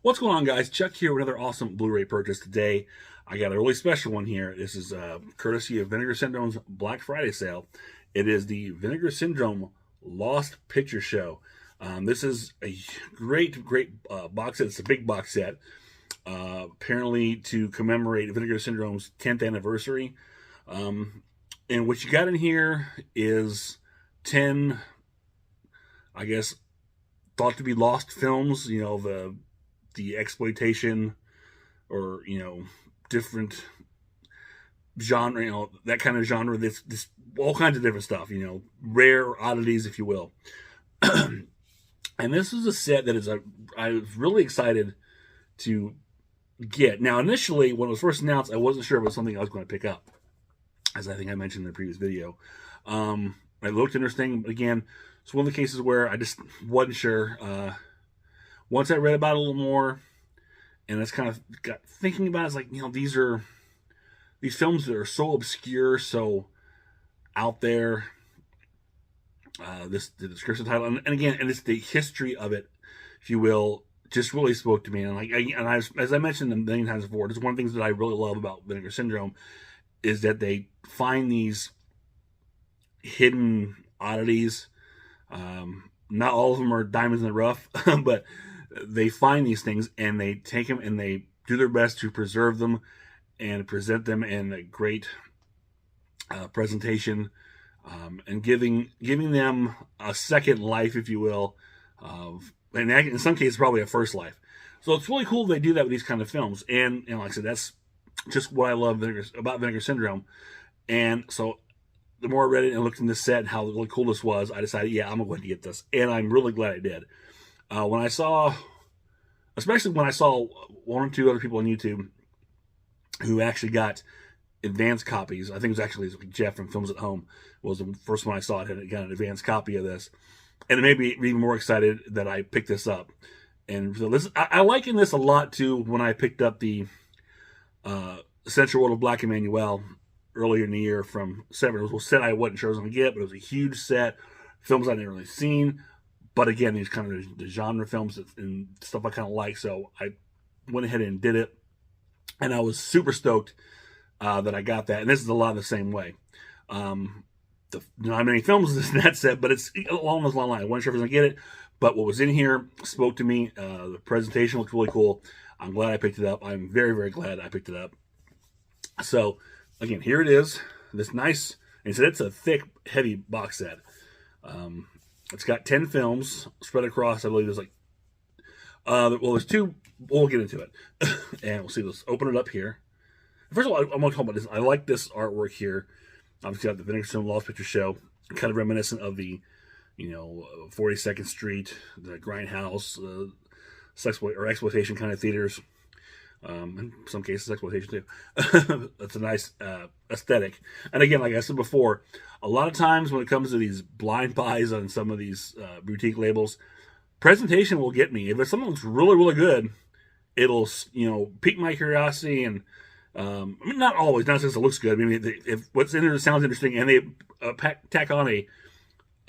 What's going on, guys? Chuck here with another awesome Blu-ray purchase today. I got a really special one here. This is courtesy of Vinegar Syndrome's Black Friday sale. It is the Vinegar Syndrome Lost Picture Show. This is a great box set. It's a big box set, apparently to commemorate Vinegar Syndrome's 10th anniversary. And what you got in here is 10, I guess, thought to be lost films. You know, the exploitation or, you know, different genre, you know, that kind of genre. This all kinds of different stuff, you know, rare oddities, if you will. And this is a set that I was really excited to get. Now, initially, when it was first announced, I wasn't sure if it was something I was going to pick up, as I think I mentioned in the previous video. It looked interesting, but again, it's one of the cases where I just wasn't sure. Once I read about it a little more, and it's kind of got thinking about it, it's like, you know, these films that are so obscure, so out there. The description title, and again, and it's the history of it, if you will, just really spoke to me. And as I mentioned a million times before, it's one of the things that I really love about Vinegar Syndrome is that they find these hidden oddities. Not all of them are diamonds in the rough, but they find these things and they take them and they do their best to preserve them and present them in a great presentation, and giving them a second life, if you will, and in some cases probably a first life. So it's really cool they do that with these kind of films. And like I said, that's just what I love about Vinegar Syndrome. And so the more I read it and looked in this set and how really cool this was, I decided, yeah, I'm going to get this. And I'm really glad I did. Especially when I saw one or two other people on YouTube who actually got advanced copies. I think it was actually Jeff from Films at Home was the first one I saw. It had got an advanced copy of this. And it made me even more excited that I picked this up. And so I liken this a lot to when I picked up the Central World of Black Emmanuel earlier in the year from Severin. It was a set I wasn't sure I was going to get, but it was a huge set. Films I'd never really seen. But again, these kind of the genre films and stuff I kind of like. So I went ahead and did it. And I was super stoked that I got that. And this is a lot of the same way. Not many films in that set, but it's along those lines. I wasn't sure if I was going to get it. But what was in here spoke to me. The presentation looked really cool. I'm glad I picked it up. I'm very, very glad I picked it up. So, again, here it is. This nice, and so it's a thick, heavy box set. It's got 10 films spread across, I believe there's like, well, there's two, we'll get into it. And we'll see, let's open it up here. First of all, I'm going to talk about this. I like this artwork here. Obviously, got the Vinegar Syndrome Lost Picture Show, kind of reminiscent of the, you know, 42nd Street, the Grindhouse, exploitation kind of theaters. In some cases, exploitation too. That's a nice aesthetic. And again, like I said before, a lot of times when it comes to these blind buys on some of these boutique labels, presentation will get me. If it's something that's really, really good, it'll, you know, pique my curiosity. And I mean, not always, not since it looks good. I mean, if what's in there sounds interesting and they tack on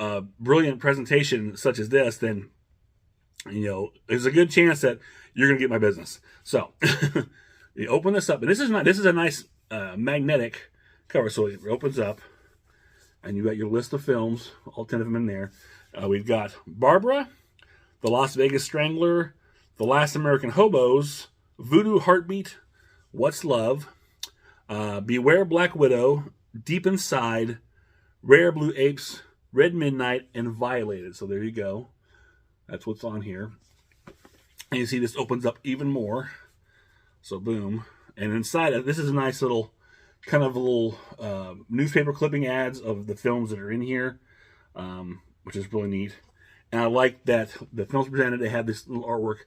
a brilliant presentation such as this, then, you know, there's a good chance that you're going to get my business. So you open this up, and this is a nice magnetic cover. So it opens up, and you got your list of films, all 10 of them in there. We've got Barbara, The Las Vegas Strangler, The Last American Hobos, Voodoo Heartbeat, What's Love, Beware Black Widow, Deep Inside, Rare Blue Apes, Red Midnight, and Violated. So there you go. That's what's on here. And you see this opens up even more. So boom. And inside of this is a nice little, kind of a little newspaper clipping ads of the films that are in here, which is really neat. And I like that the films presented, they have this little artwork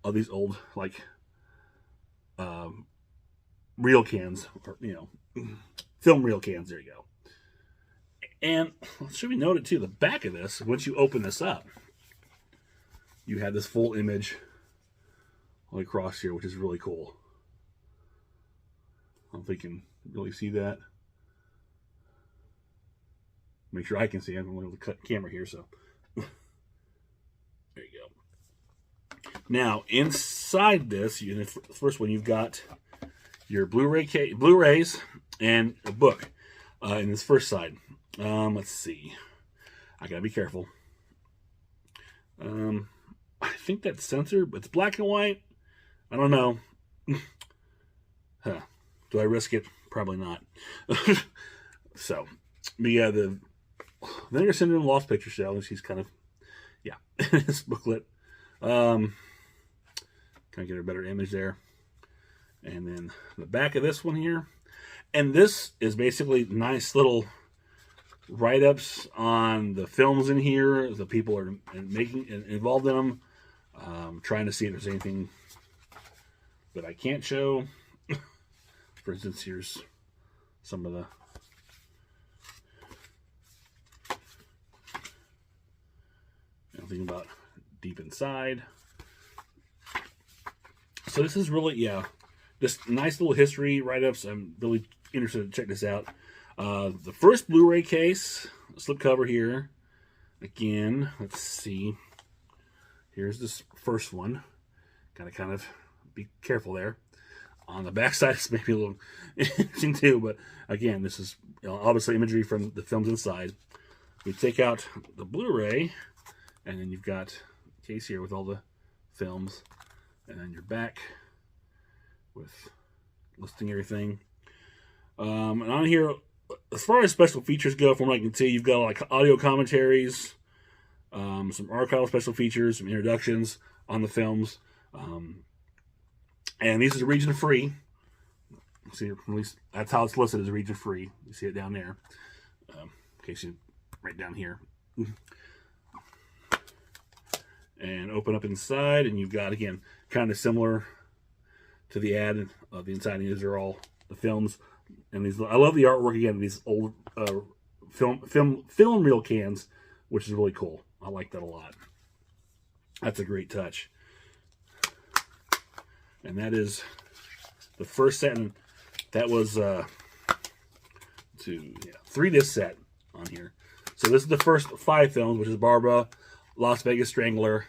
of these old, like, reel cans, or, you know, film reel cans. There you go. And should be noted too, the back of this, once you open this up, you have this full image all across here, which is really cool. I don't know if you can really see that. Make sure I can see. I'm going to cut the camera here, so there you go. Now, inside this, the first one, you've got your Blu-rays and a book in this first side. Let's see. I gotta be careful. I think that's censored, but it's black and white. I don't know. Huh. Do I risk it? Probably not. So, but yeah, the Vinegar Syndrome Lost Picture Show. She's kind of, yeah, this booklet. Kind of get a better image there. And then the back of this one here. And this is basically nice little write-ups on the films in here. The people are involved in them. Trying to see if there's anything that I can't show. For instance, here's some of the think about deep inside. So this is really, yeah, just nice little history write-ups. I'm really interested to check this out. The first Blu-ray case, slipcover here. Again, let's see. Here's this first one. Gotta kind of be careful there. On the back side, it's maybe a little interesting too, but again, this is, you know, obviously imagery from the films inside. We take out the Blu-ray, and then you've got a case here with all the films, and then your back with listing everything. And on here, as far as special features go, from what I can see, you've got like audio commentaries, some archival special features, some introductions on the films. And these are region free. See, at least that's how it's listed, as region free. You see it down there. In case you, right down here. And open up inside, and you've got, again, kind of similar to the ad of the inside. These are all the films. And these, I love the artwork again. These old film reel cans, which is really cool. I like that a lot. That's a great touch. And that is the first set, and that was 3-disc set on here. So this is the first 5 films, which is Barbara, Las Vegas Strangler,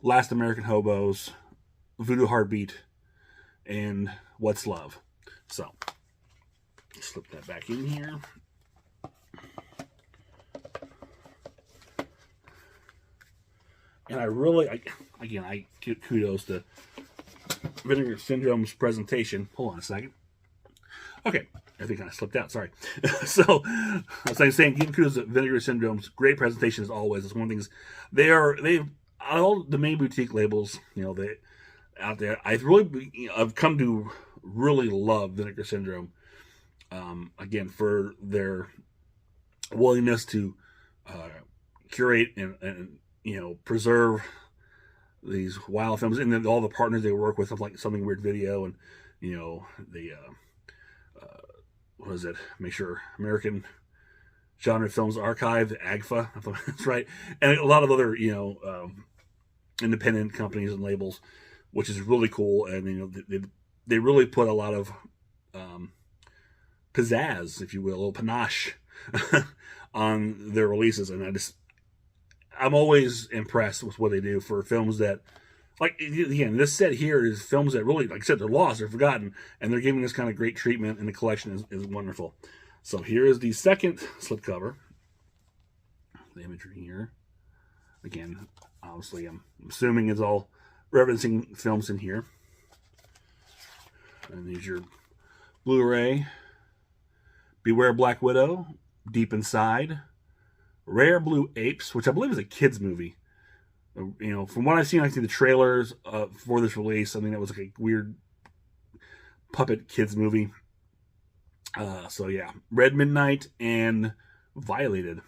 Last American Hobos, Voodoo Heartbeat, and What's Love. So slip that back in here. And I really, again, I give kudos to Vinegar Syndrome's presentation. Hold on a second. Okay, everything kind of slipped out. Sorry. So, as I was saying, give kudos to Vinegar Syndrome's great presentation as always. It's one of the things they've all the main boutique labels, you know, they out there. I've come to really love Vinegar Syndrome. Again, for their willingness to curate and you know, preserve these wild films, and then all the partners they work with, like Something Weird Video, and you know, the what is it? Make sure American Genre Films Archive, AGFA, I thought that's right, and a lot of other, you know, independent companies and labels, which is really cool. And you know, they really put a lot of pizzazz, if you will, a little panache on their releases, and I'm always impressed with what they do for films that, like, again, this set here is films that really, like I said, they're lost, they're forgotten, and they're giving this kind of great treatment, and the collection is wonderful. So here is the second slipcover. The imagery here. Again, obviously, I'm assuming it's all referencing films in here. And there's your Blu-ray. Beware Black Widow, Deep Inside. Rare Blue Apes, which I believe is a kids movie. You know, from what I've seen the trailers for this release, I mean, that was like a weird puppet kids movie. So yeah, Red Midnight and Violated.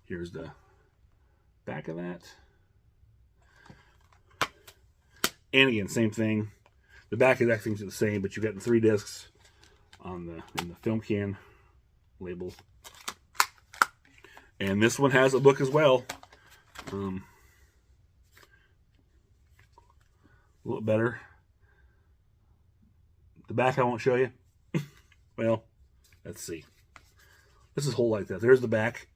Here's the back of that. And again, same thing. The back is actually the same, but you got the 3 discs on in the film can label. And this one has a book as well. A little better. The back I won't show you. Well, let's see. This is whole like that. There's the back.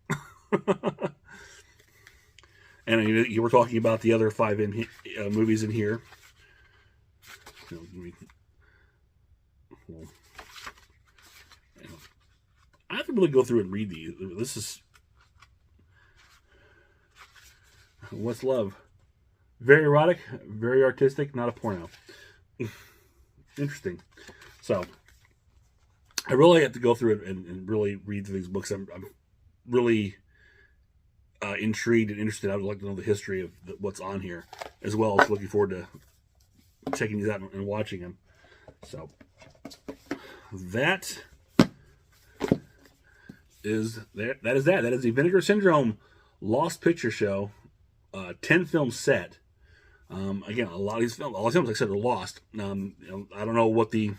And you were talking about the other 5 movies in here. I have to really go through and read these. This is What's Love? Very erotic, very artistic, not a porno. Interesting. So, I really have to go through it and really read through these books. I'm really intrigued and interested. I would like to know the history of what's on here, as well as looking forward to checking these out and watching them. So, that is that. That is the Vinegar Syndrome Lost Picture Show 10 film set. Again, all these films, like I said, are lost. I don't know what they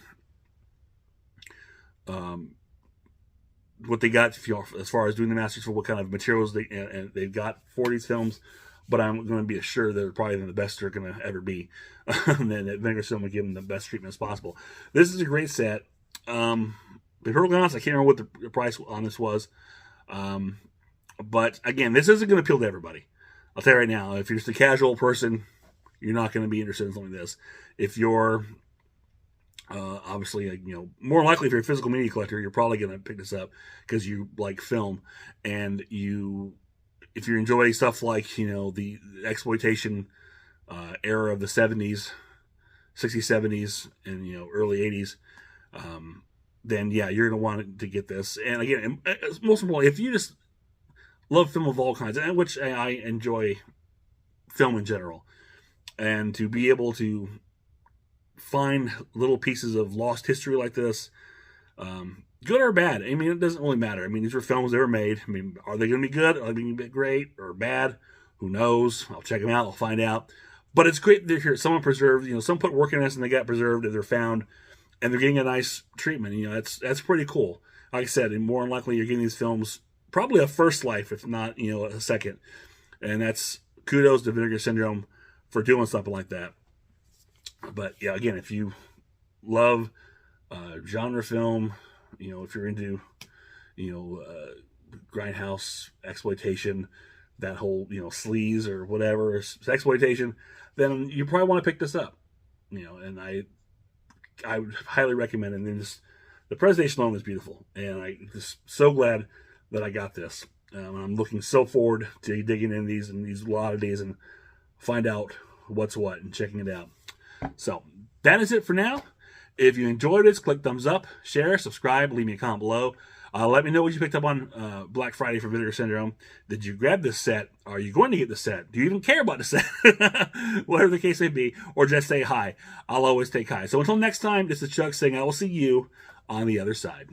got as far as doing the masters for what kind of materials they've got for these films, but I'm going to be assured they're probably the best they're going to ever be. And then Vinegar Syndrome will give them the best treatment as possible. This is a great set. To be perfectly honest, I can't remember what the price on this was. But again, this isn't going to appeal to everybody. I'll tell you right now, if you're just a casual person, you're not going to be interested in something like this. If you're obviously, more likely if you're a physical media collector, you're probably going to pick this up because you like film, and if you enjoy stuff like the exploitation era of the 70s, 60s, 70s, and early 80s, then yeah, you're going to want to get this. And again, most importantly, if you just love film of all kinds, and which I enjoy film in general, and to be able to find little pieces of lost history like this, good or bad, I mean, it doesn't really matter. I mean, these were films that were made. I mean, are they going to be good? Are they going to be great or bad? Who knows? I'll check them out. I'll find out. But it's great to hear someone preserved. Someone put work in this and they got preserved and they're found, and they're getting a nice treatment. That's pretty cool. Like I said, and more than likely you're getting these films probably a first life, if not a second. And that's kudos to Vinegar Syndrome for doing something like that. But yeah, again, if you love genre film, if you're into grindhouse exploitation, that whole sleaze or whatever exploitation, then you probably want to pick this up. And I would highly recommend it. And then just the presentation alone is beautiful, and I'm just so glad that I got this. I'm looking so forward to digging in these a lot of days and find out what's what and checking it out. So that is it for now. If you enjoyed this, click thumbs up, share, subscribe, leave me a comment below. Let me know what you picked up on Black Friday for Vinegar Syndrome. Did you grab this set? Are you going to get the set? Do you even care about the set? Whatever the case may be, or just say hi. I'll always take hi. So until next time, this is Chuck saying I will see you on the other side.